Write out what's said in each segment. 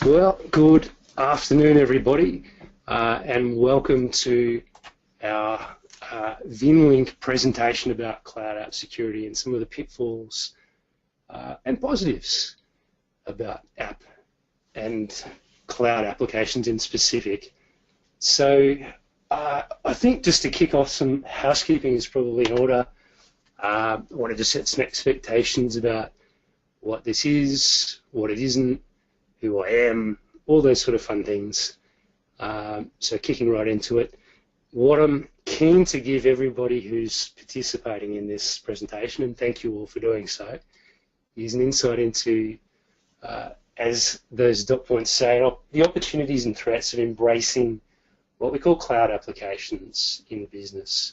Well, good afternoon, everybody, and welcome to our VinLink presentation about cloud app security and some of the pitfalls and positives about app and cloud applications in specific. So I think just to kick off, some housekeeping is probably in order. I wanted to set some expectations about what this is, what it isn't, who I am, all those sort of fun things. So kicking right into it, what I'm keen to give everybody who's participating in this presentation, and thank you all for doing so, is an insight into, as those dot points say, the opportunities and threats of embracing what we call cloud applications in business.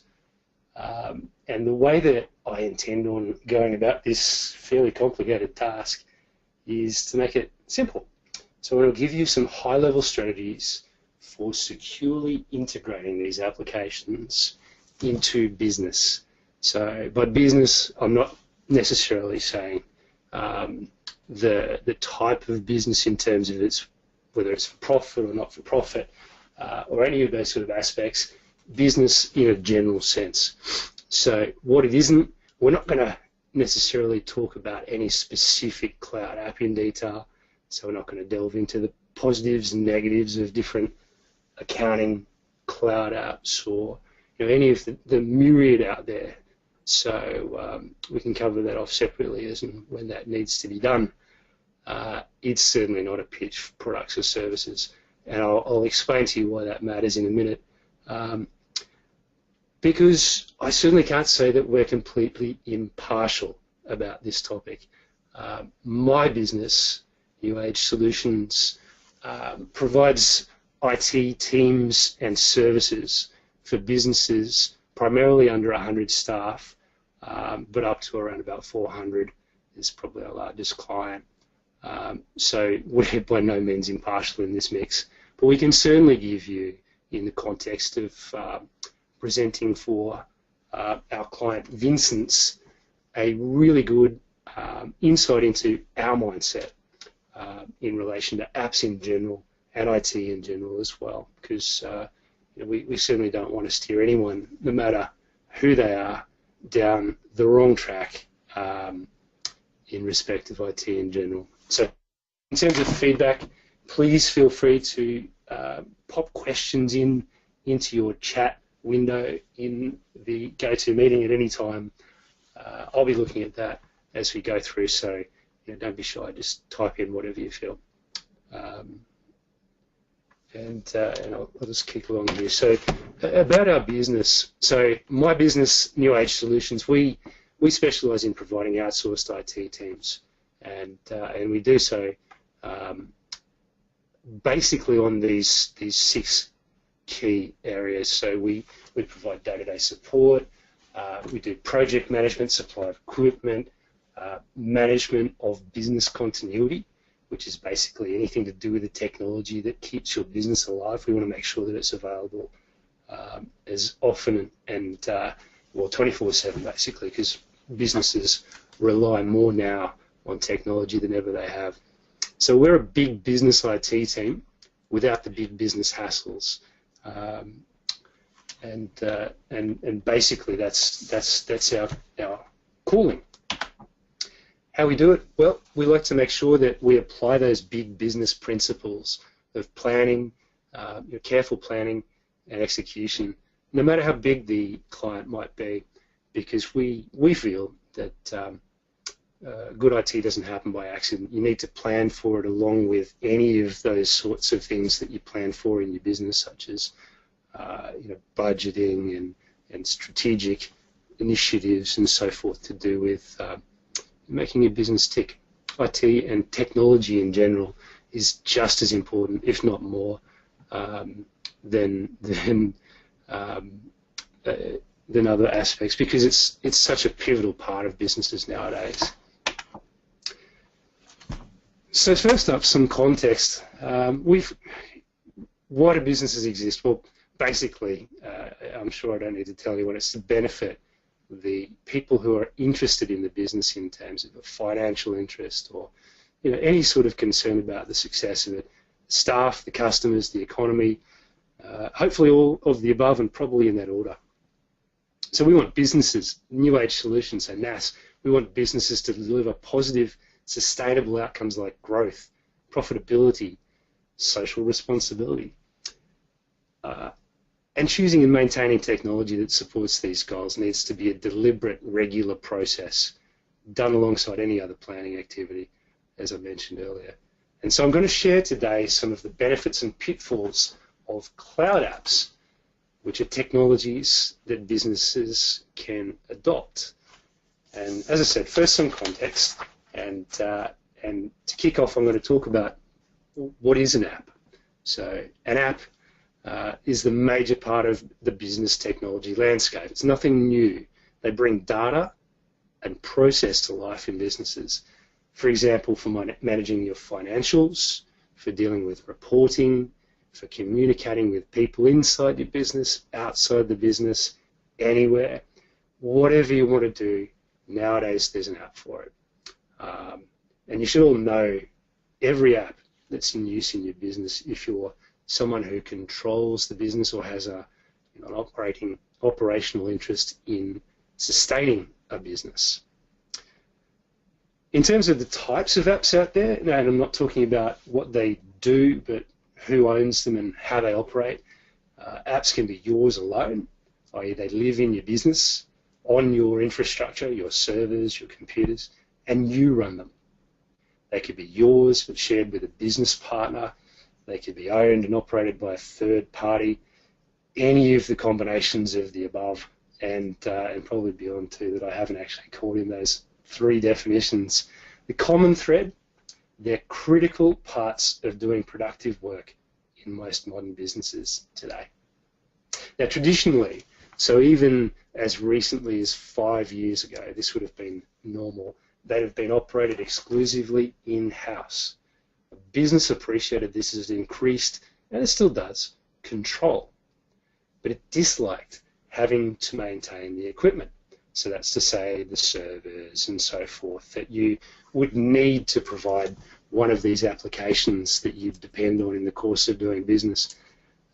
And the way that I intend on going about this fairly complicated task is to make it simple. So I'll give you some high-level strategies for securely integrating these applications into business. So by business, I'm not necessarily saying the type of business in terms of whether it's for profit or not for profit, or any of those sort of aspects. Business in a general sense. So what it isn't, we're not going to necessarily talk about any specific cloud app in detail. So we're not going to delve into the positives and negatives of different accounting cloud apps or any of the myriad out there. So we can cover that off separately as and when that needs to be done. It's certainly not a pitch for products or services, and I'll explain to you why that matters in a minute. Because I certainly can't say that we're completely impartial about this topic. My business, New Age Solutions, provides IT teams and services for businesses primarily under 100 staff, but up to around about 400 is probably our largest client. So we're by no means impartial in this mix, but we can certainly give you, in the context of presenting for our client Vincents, a really good insight into our mindset in relation to apps in general and IT in general as well, because we certainly don't want to steer anyone, no matter who they are, down the wrong track in respect of IT in general. So in terms of feedback, please feel free to pop questions into your chat window in the GoToMeeting at any time. I'll be looking at that as we go through, so don't be shy, just type in whatever you feel. And I'll just kick along here. So about our business, so my business, New Age Solutions, we specialise in providing outsourced IT teams, and we do so basically on these 6 key areas. So we provide day-to-day support, we do project management, supply of equipment, management of business continuity, which is basically anything to do with the technology that keeps your business alive. We want to make sure that it's available as often and 24/7 basically, because businesses rely more now on technology than ever they have. So we're a big business IT team without the big business hassles. And basically that's our calling. How we do it? Well, we like to make sure that we apply those big business principles of planning, careful planning and execution, no matter how big the client might be, because we feel that good IT doesn't happen by accident. You need to plan for it along with any of those sorts of things that you plan for in your business, such as budgeting and strategic initiatives and so forth to do with making your business tick. IT and technology in general is just as important, if not more, than other aspects, because it's such a pivotal part of businesses nowadays. So first up, some context. Why do businesses exist? Well, basically, I'm sure I don't need to tell you what it's to benefit the people who are interested in the business in terms of a financial interest or any sort of concern about the success of it. staff, the customers, the economy, hopefully all of the above and probably in that order. So we want businesses, new age solutions, so NAS, we want businesses to deliver positive, sustainable outcomes like growth, profitability, social responsibility, and choosing and maintaining technology that supports these goals needs to be a deliberate, regular process done alongside any other planning activity, as I mentioned earlier. And so I'm going to share today some of the benefits and pitfalls of cloud apps, which are technologies that businesses can adopt. And as I said, first some context, and to kick off, I'm going to talk about what is an app. So an app is the major part of the business technology landscape. It's nothing new. They bring data and process to life in businesses. For example, for managing your financials, for dealing with reporting, for communicating with people inside your business, outside the business, anywhere. Whatever you want to do, nowadays there's an app for it. And you should all know every app that's in use in your business if you're someone who controls the business or has an operational interest in sustaining a business. In terms of the types of apps out there, and I'm not talking about what they do, but who owns them and how they operate. Apps can be yours alone, i.e. they live in your business, on your infrastructure, your servers, your computers, and you run them. They could be yours but shared with a business partner. They could be owned and operated by a third party. Any of the combinations of the above, and probably beyond too, that I haven't actually caught in those three definitions. The common thread, they're critical parts of doing productive work in most modern businesses today. Now traditionally, so even as recently as 5 years ago, this would have been normal, they'd have been operated exclusively in-house. Business appreciated this as increased, and it still does, control. But it disliked having to maintain the equipment. So that's to say the servers and so forth, that you would need to provide one of these applications that you depend on in the course of doing business.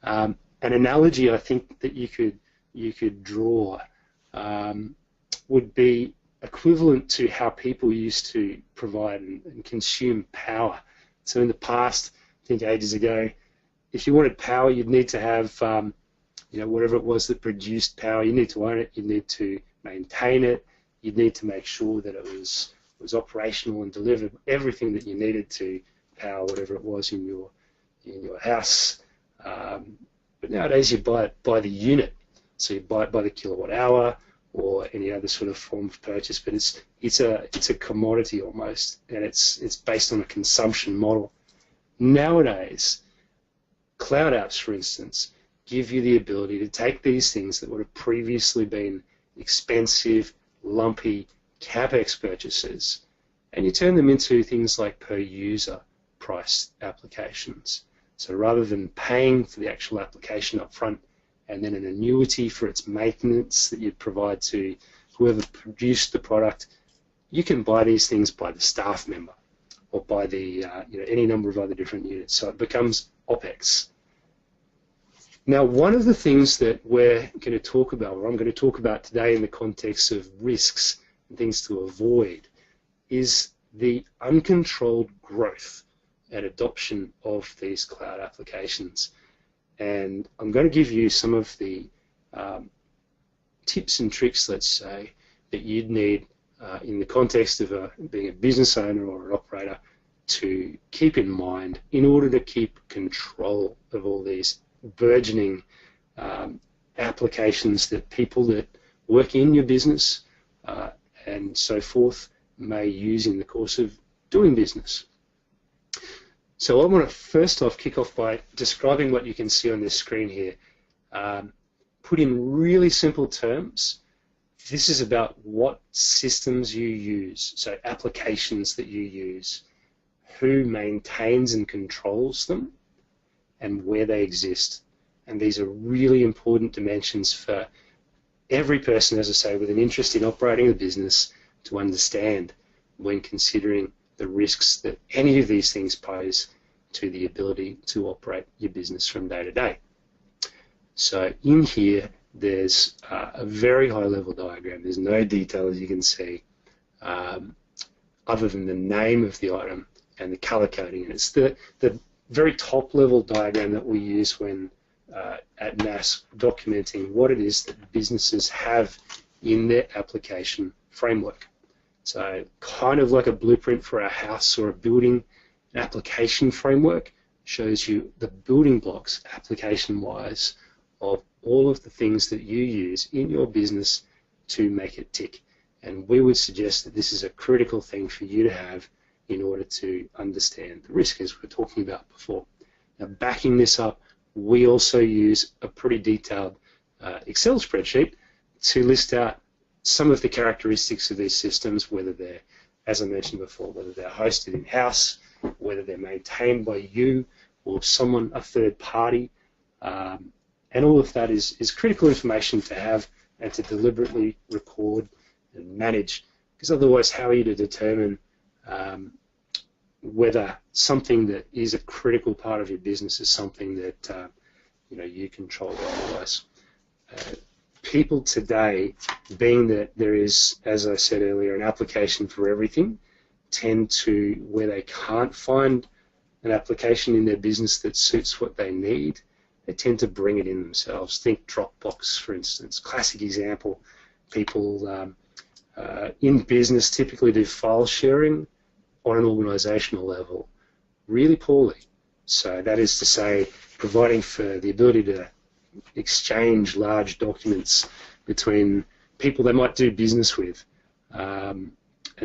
An analogy I think that you could draw would be equivalent to how people used to provide and consume power. So in the past, I think ages ago, if you wanted power, you'd need to have whatever it was that produced power. You need to own it. You need to maintain it. You'd need to make sure that it was operational and delivered everything that you needed to power whatever it was in your house. But nowadays you buy it by the unit, so you buy it by the kilowatt hour or any other sort of form of purchase. But it's a commodity almost, and it's based on a consumption model. Nowadays, cloud apps, for instance, give you the ability to take these things that would have previously been expensive, lumpy CapEx purchases, and you turn them into things like per user priced applications. So rather than paying for the actual application up front and then an annuity for its maintenance that you'd provide to whoever produced the product, you can buy these things by the staff member or by the any number of other different units. So it becomes OPEX. Now, one of the things that we're going to talk about, or I'm going to talk about today in the context of risks and things to avoid, is the uncontrolled growth and adoption of these cloud applications. And I'm going to give you some of the tips and tricks, let's say, that you'd need in the context of being a business owner or an operator to keep in mind in order to keep control of all these burgeoning applications that people that work in your business and so forth may use in the course of doing business. So I want to first off kick off by describing what you can see on this screen here. Put in really simple terms, this is about what systems you use, so applications that you use, who maintains and controls them, and where they exist. And these are really important dimensions for every person, as I say, with an interest in operating a business to understand when considering the risks that any of these things pose to the ability to operate your business from day to day. So in here, there's a very high-level diagram. There's no detail, as you can see, other than the name of the item and the color coding. And it's the very top-level diagram that we use when at NAS documenting what it is that businesses have in their application framework. So kind of like a blueprint for a house or a building, an application framework shows you the building blocks, application-wise, of all of the things that you use in your business to make it tick. And we would suggest that this is a critical thing for you to have in order to understand the risk, as we were talking about before. Now, backing this up, we also use a pretty detailed Excel spreadsheet to list out some of the characteristics of these systems, whether they're, as I mentioned before, whether they're hosted in-house, whether they're maintained by you or someone, a third party, and all of that is critical information to have and to deliberately record and manage, because otherwise how are you to determine whether something that is a critical part of your business is something that you control otherwise. People today, being that there is, as I said earlier, an application for everything, tend to, where they can't find an application in their business that suits what they need, they tend to bring it in themselves. Think Dropbox, for instance. Classic example. People in business typically do file sharing on an organizational level really poorly. So that is to say, providing for the ability to exchange large documents between people they might do business with. And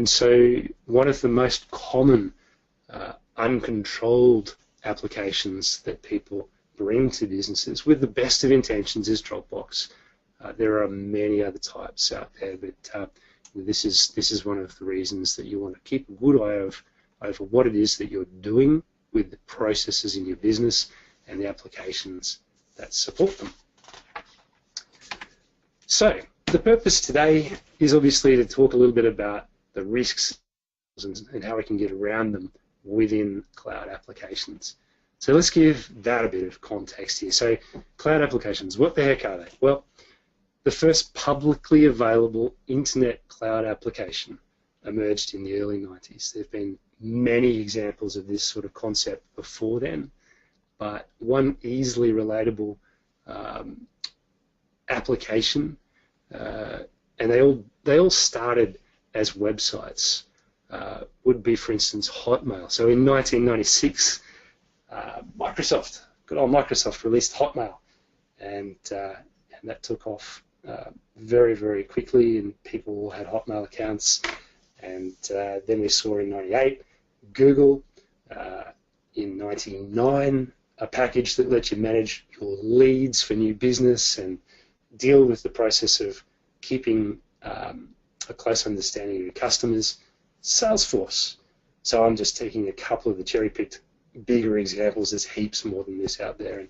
so one of the most common uncontrolled applications that people bring to businesses with the best of intentions is Dropbox. There are many other types out there, but this is one of the reasons that you want to keep a good eye over what it is that you're doing with the processes in your business and the applications that support them. So the purpose today is obviously to talk a little bit about the risks and how we can get around them within cloud applications. So let's give that a bit of context here. So cloud applications, what the heck are they? Well, the first publicly available internet cloud application emerged in the early 90s. There have been many examples of this sort of concept before then, but one easily relatable application, and they all started as websites, would be, for instance, Hotmail. So in 1996, Microsoft, good old Microsoft, released Hotmail, and that took off very, very quickly, and people had Hotmail accounts. And then we saw in 98 Google, in 99 a package that lets you manage your leads for new business and deal with the process of keeping a close understanding of your customers, Salesforce. So I'm just taking a couple of the cherry-picked bigger examples. There's heaps more than this out there,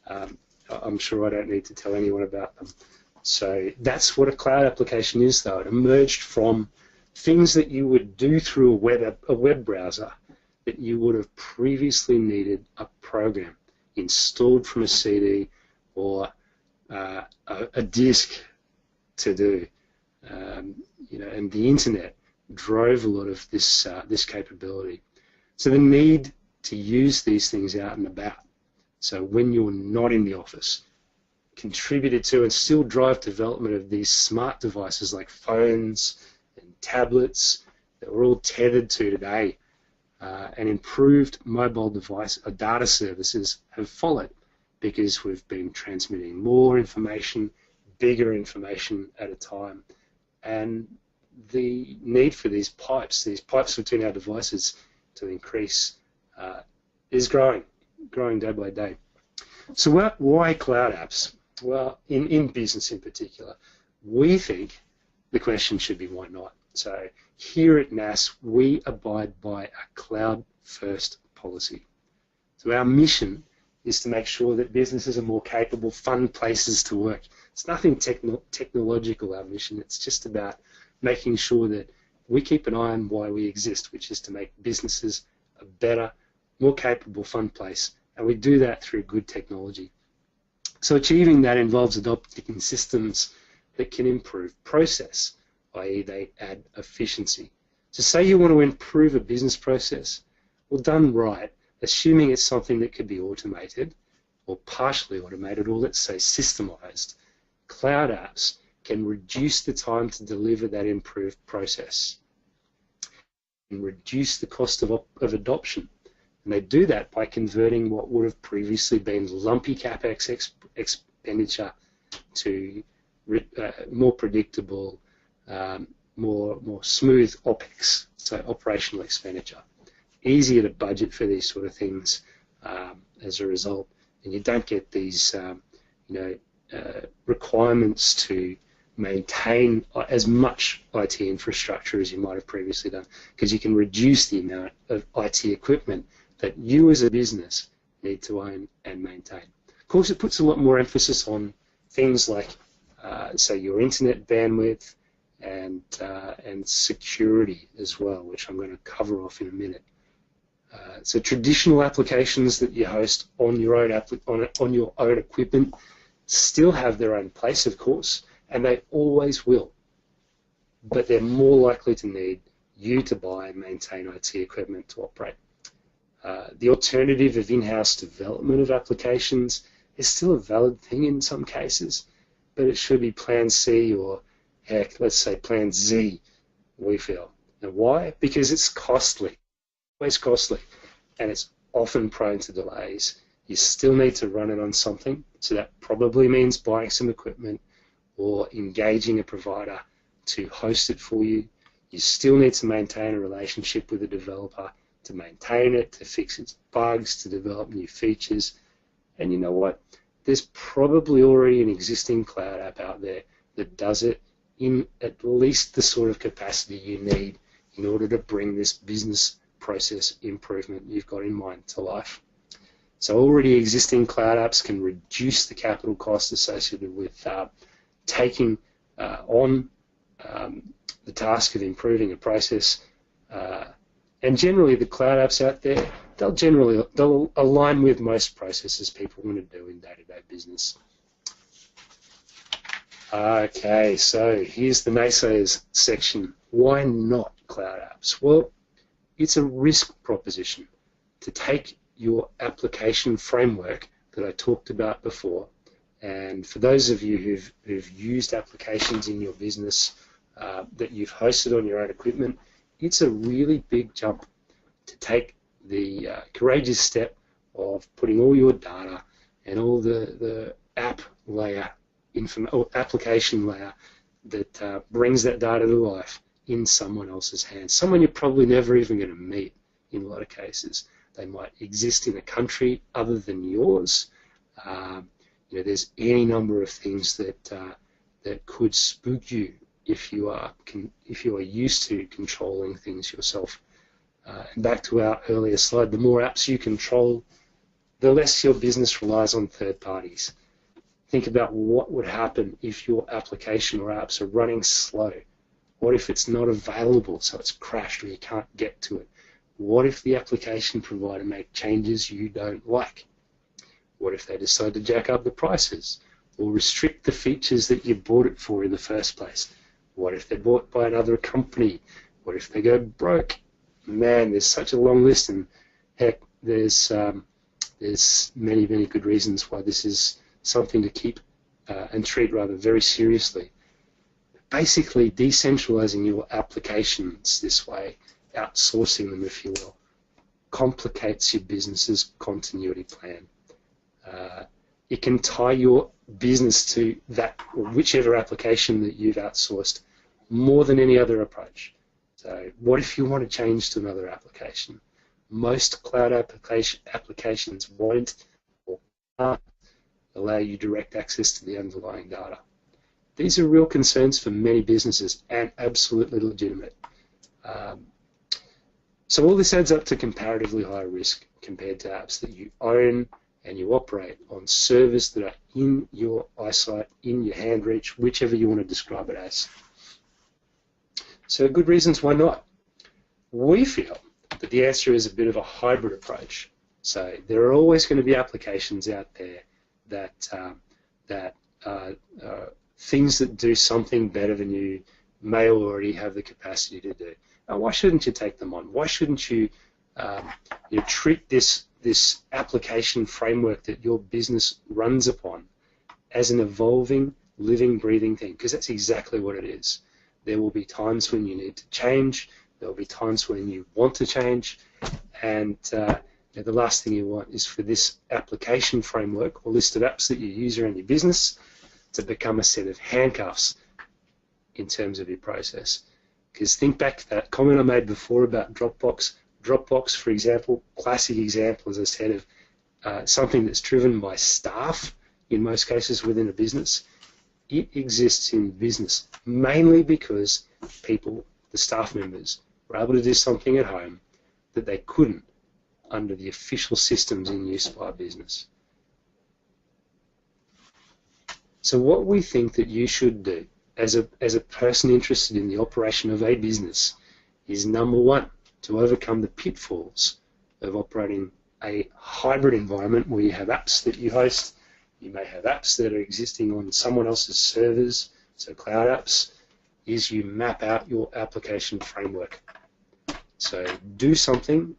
and I'm sure I don't need to tell anyone about them. So that's what a cloud application is, though. It emerged from things that you would do through a web browser that you would have previously needed a program installed from a CD or a disk to do. And the internet drove a lot of this this capability. So the need to use these things out and about, so when you're not in the office, contributed to and still drive development of these smart devices like phones and tablets that we're all tethered to today, and improved mobile device or data services have followed because we've been transmitting more information, bigger information at a time, and the need for these pipes between our devices to increase is growing day by day. So why cloud apps? Well, in business in particular, we think the question should be why not? So here at NAS, we abide by a cloud-first policy. So our mission is to make sure that businesses are more capable, fun places to work. It's nothing technological, our mission. It's just about making sure that we keep an eye on why we exist, which is to make businesses a better more capable, fun place, and we do that through good technology. So achieving that involves adopting systems that can improve process, i.e. they add efficiency. So say you want to improve a business process, well, done right, assuming it's something that could be automated or partially automated, or let's say systemized, cloud apps can reduce the time to deliver that improved process and reduce the cost of adoption. And they do that by converting what would have previously been lumpy CapEx expenditure to more predictable, more smooth OpEx, so operational expenditure. Easier to budget for these sort of things as a result, and you don't get these requirements to maintain as much IT infrastructure as you might have previously done, because you can reduce the amount of IT equipment that you as a business need to own and maintain. Of course, it puts a lot more emphasis on things like, say, your internet bandwidth and security as well, which I'm going to cover off in a minute. So traditional applications that you host on your own equipment still have their own place, of course, and they always will. But they're more likely to need you to buy and maintain IT equipment to operate. The alternative of in-house development of applications is still a valid thing in some cases, but it should be Plan C or, heck, let's say Plan Z, we feel. And why? Because it's costly, always costly, and it's often prone to delays. You still need to run it on something, so that probably means buying some equipment or engaging a provider to host it for you. You still need to maintain a relationship with a developer to maintain it, to fix its bugs, to develop new features. And you know what? There's probably already an existing cloud app out there that does it in at least the sort of capacity you need in order to bring this business process improvement you've got in mind to life. So already existing cloud apps can reduce the capital cost associated with taking on the task of improving a process. And generally, the cloud apps out there, they'll align with most processes people want to do in day-to-day business. Okay, so here's the naysayers section. Why not cloud apps? Well, it's a risk proposition to take your application framework that I talked about before, and for those of you who've used applications in your business that you've hosted on your own equipment, it's a really big jump to take the courageous step of putting all your data and all the app layer, or application layer that brings that data to life in someone else's hands. Someone you're probably never even going to meet in a lot of cases. They might exist in a country other than yours. There's any number of things that could spook you if you are used to controlling things yourself. And back to our earlier slide, the more apps you control, the less your business relies on third parties. Think about what would happen if your application or apps are running slow. What if it's not available, so it's crashed or you can't get to it? What if the application provider make changes you don't like? What if they decide to jack up the prices or restrict the features that you bought it for in the first place? What if they're bought by another company? What if they go broke? Man, there's such a long list, and heck, there's many, many good reasons why this is something to keep and treat rather very seriously. Basically, decentralizing your applications this way, outsourcing them, if you will, complicates your business's continuity plan. It can tie your business to that or whichever application that you've outsourced more than any other approach. So what if you want to change to another application? Most cloud applications won't or can't allow you direct access to the underlying data. These are real concerns for many businesses and absolutely legitimate. So all this adds up to comparatively high risk compared to apps that you own and you operate on servers that are in your eyesight, in your hand reach, whichever you want to describe it as. So good reasons why not. We feel that the answer is a bit of a hybrid approach. So there are always going to be applications out there that things that do something better than you may already have the capacity to do. Now, why shouldn't you take them on? Why shouldn't you, treat this application framework that your business runs upon as an evolving, living, breathing thing? Because that's exactly what it is. There will be times when you need to change. There will be times when you want to change, and the last thing you want is for this application framework or list of apps that you use around your business to become a set of handcuffs in terms of your process. Because think back to that comment I made before about Dropbox. Dropbox, for example, classic example, as I said, of something that's driven by staff in most cases within a business. It exists in business mainly because people, the staff members, were able to do something at home that they couldn't under the official systems in use by a business. So what we think that you should do as a person interested in the operation of a business is, number one, to overcome the pitfalls of operating a hybrid environment where you have apps that you host. You may have apps that are existing on someone else's servers, so cloud apps, is you map out your application framework. So do something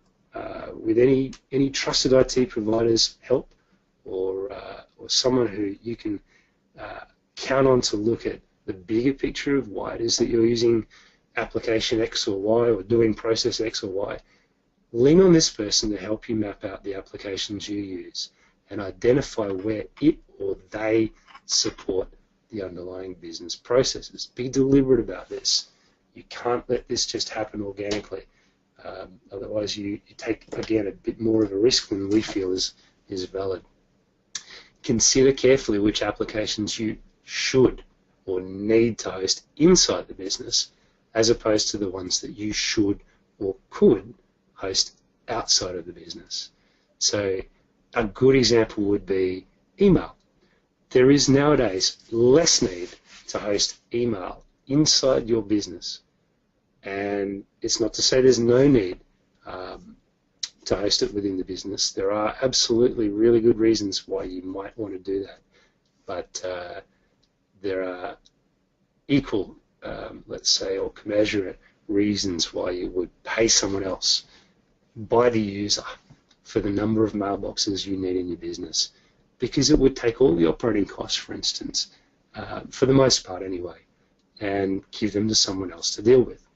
with any trusted IT provider's help, or someone who you can count on to look at the bigger picture of why it is that you're using application X or Y or doing process X or Y. Lean on this person to help you map out the applications you use and identify where it or they support the underlying business processes. Be deliberate about this. You can't let this just happen organically. Otherwise you take, again, a bit more of a risk than we feel is valid. Consider carefully which applications you should or need to host inside the business as opposed to the ones that you should or could host outside of the business. So a good example would be email. There is nowadays less need to host email inside your business. And it's not to say there's no need to host it within the business. There are absolutely really good reasons why you might want to do that. But there are equal, let's say, or commensurate reasons why you would pay someone else by the user for the number of mailboxes you need in your business, because it would take all the operating costs, for instance, for the most part anyway, and give them to someone else to deal with.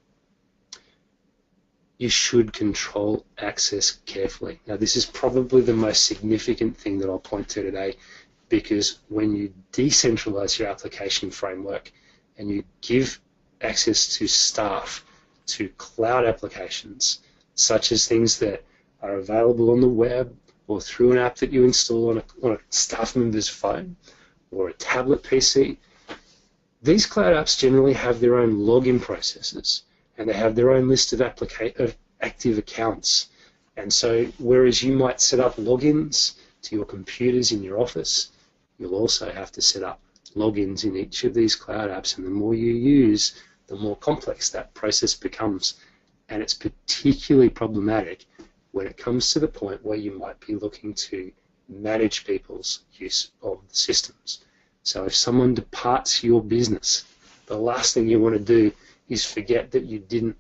You should control access carefully. Now, this is probably the most significant thing that I'll point to today, because when you decentralize your application framework and you give access to staff to cloud applications, such as things that are available on the web or through an app that you install on a staff member's phone or a tablet PC, these cloud apps generally have their own login processes, and they have their own list of active accounts. And so whereas you might set up logins to your computers in your office, you'll also have to set up logins in each of these cloud apps, and the more you use, the more complex that process becomes. And it's particularly problematic when it comes to the point where you might be looking to manage people's use of the systems. So if someone departs your business, the last thing you want to do is forget that you didn't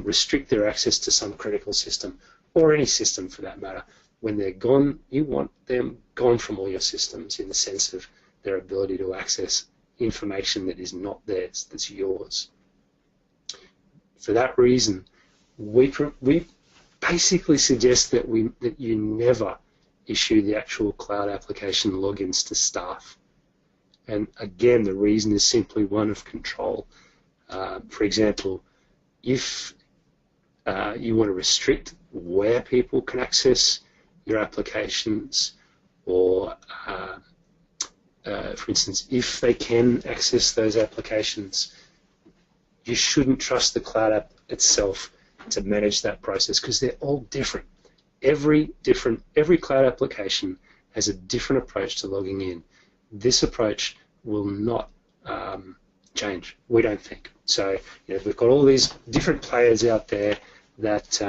restrict their access to some critical system, or any system for that matter. When they're gone, you want them gone from all your systems in the sense of their ability to access information that is not theirs, that's yours. For that reason, we basically suggest that you never issue the actual cloud application logins to staff. And again, the reason is simply one of control. For example, if you want to restrict where people can access your applications, or for instance, if they can access those applications, you shouldn't trust the cloud app itself to manage that process, because they're all different. Every cloud application has a different approach to logging in. This approach will not change, we don't think. So we've got all these different players out there that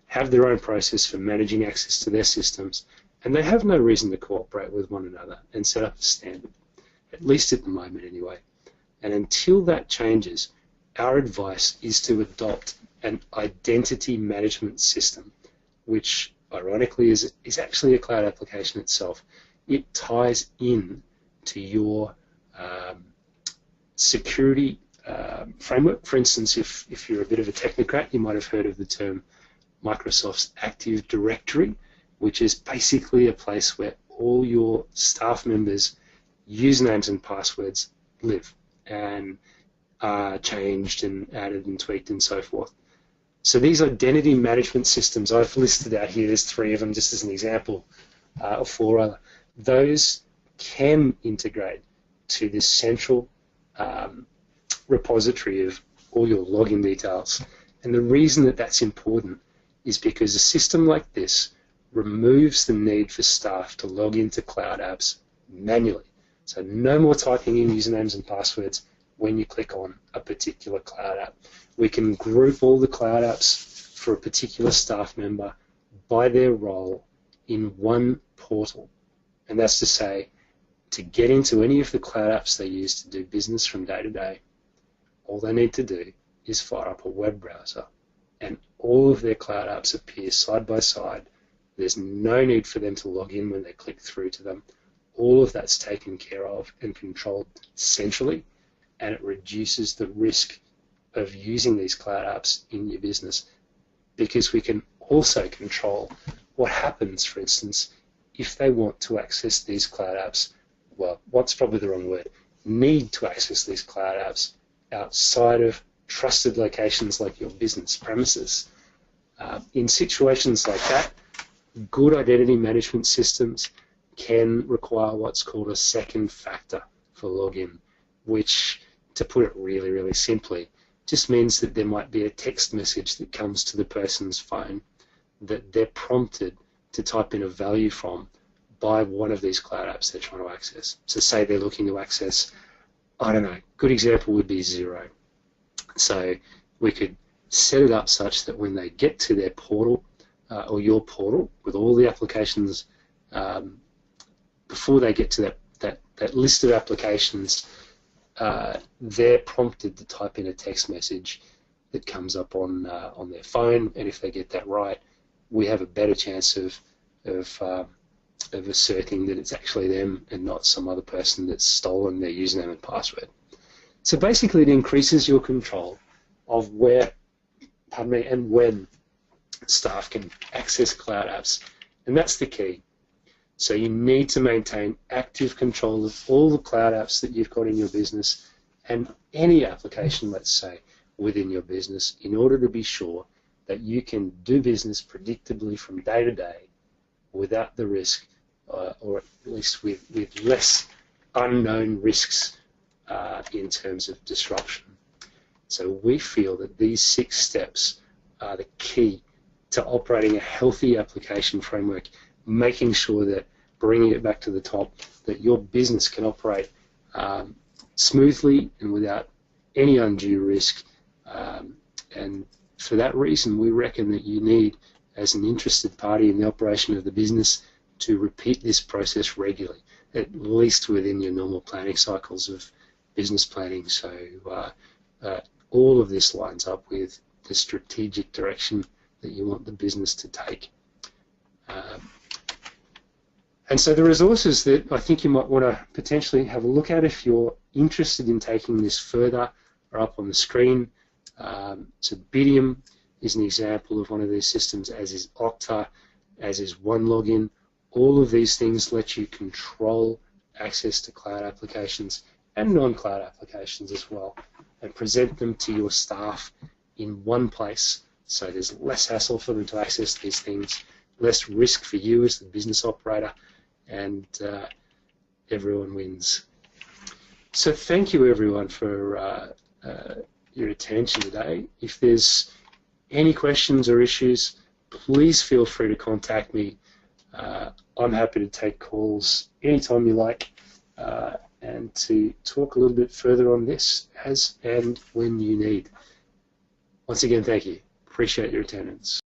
have their own process for managing access to their systems, and they have no reason to cooperate with one another and set up a standard, at least at the moment anyway. And until that changes, our advice is to adopt an identity management system, which ironically is actually a cloud application itself. It ties in to your security framework. For instance, if you're a bit of a technocrat, you might have heard of the term Microsoft's Active Directory, which is basically a place where all your staff members' usernames and passwords live and are changed and added and tweaked and so forth. So these identity management systems I've listed out here, there's 3 of them just as an example, or 4 other. Those can integrate to this central repository of all your login details. And the reason that that's important is because a system like this removes the need for staff to log into cloud apps manually. So no more typing in usernames and passwords when you click on a particular cloud app. We can group all the cloud apps for a particular staff member by their role in one portal. And that's to say, to get into any of the cloud apps they use to do business from day to day, all they need to do is fire up a web browser and all of their cloud apps appear side by side. There's no need for them to log in when they click through to them. All of that's taken care of and controlled centrally, and it reduces the risk of using these cloud apps in your business, because we can also control what happens, for instance, if they want to access these cloud apps, well, what's probably the wrong word, need to access these cloud apps outside of trusted locations like your business premises. In situations like that, good identity management systems can require what's called a second factor for login, which, to put it really, really simply, just means that there might be a text message that comes to the person's phone that they're prompted to type in a value from by one of these cloud apps they're trying to access. So say they're looking to access, I don't know, good example would be Xero. So we could set it up such that when they get to their portal, or your portal, with all the applications, before they get to that list of applications, they're prompted to type in a text message that comes up on their phone, and if they get that right, we have a better chance of asserting that it's actually them and not some other person that's stolen their username and password. So basically, it increases your control of where, pardon me, and when staff can access cloud apps, and that's the key. So you need to maintain active control of all the cloud apps that you've got in your business and any application, let's say, within your business, in order to be sure that you can do business predictably from day to day without the risk, or at least with less unknown risks in terms of disruption. So we feel that these 6 steps are the key to operating a healthy application framework, making sure that, bringing it back to the top, that your business can operate smoothly and without any undue risk. And for that reason, we reckon that you need, as an interested party in the operation of the business, to repeat this process regularly, at least within your normal planning cycles of business planning. So all of this lines up with the strategic direction that you want the business to take. And so the resources that I think you might want to potentially have a look at if you're interested in taking this further are up on the screen. So Bidium is an example of one of these systems, as is Okta, as is OneLogin. All of these things let you control access to cloud applications and non-cloud applications as well, and present them to your staff in one place. So there's less hassle for them to access these things, less risk for you as the business operator, and everyone wins. So thank you everyone for your attention today. If there's any questions or issues, please feel free to contact me. I'm happy to take calls anytime you like, and to talk a little bit further on this as and when you need. Once again, thank you. Appreciate your attendance.